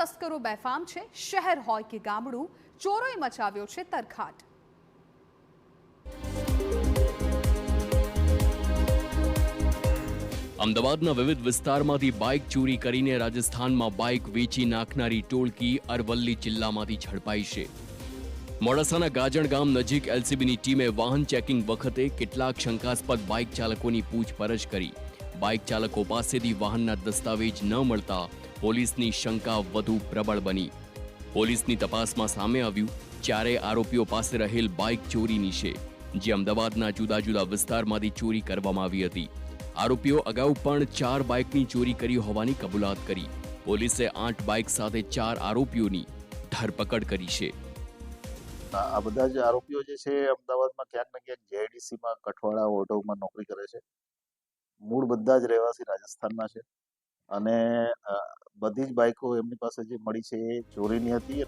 તસ્કરો બેફામ છે। શહેર હોય કે ગામડું, ચોરોએ મચાવ્યો છે તરખાટ। અમદાવાદના વિવિધ વિસ્તારમાંથી બાઇક ચોરી કરીને રાજસ્થાનમાં બાઇક વેચી નાખનારી ટોળકી અરવલ્લી જિલ્લામાંથી ઝડપાઈ છે। મોડાસાના ગાજણ ગામ નજીક એલસીબીની ટીમે વાહન ચેકિંગ વખતે કેટલાક શંકાસ્પદ બાઇક ચાલકોની પૂછપરછ કરી। બાઇક ચાલકો પાસેથી વાહનના દસ્તાવેજ ન મળતા પોલીસની શંકા વધુ પ્રબળ બની। પોલીસની તપાસમાં સામે આવ્યું ચારેય આરોપીઓ પાસે રહેલ બાઇક ચોરીની છે, જે અમદાવાદના જુદા જુદા વિસ્તારમાંથી ચોરી કરવામાં આવી હતી। આરોપીઓ અગાઉ પણ 4 બાઇકની ચોરી કરી હોવાની કબૂલાત કરી। પોલીસે 8 બાઇક સાથે 4 આરોપીઓની ધરપકડ કરી છે। આ બધા જ આરોપીઓ જે છે અમદાવાદમાં ક્યાંક ને ક્યાંક જેઆઈડીસીમાં કઠવાડા ઓટોમાં નોકરી કરે છે। મૂળ બધા જ રહેવાસી રાજસ્થાનના છે અને બધી જ બાઇકો એમની પાસે જે મળી છે એ ચોરીની હતી।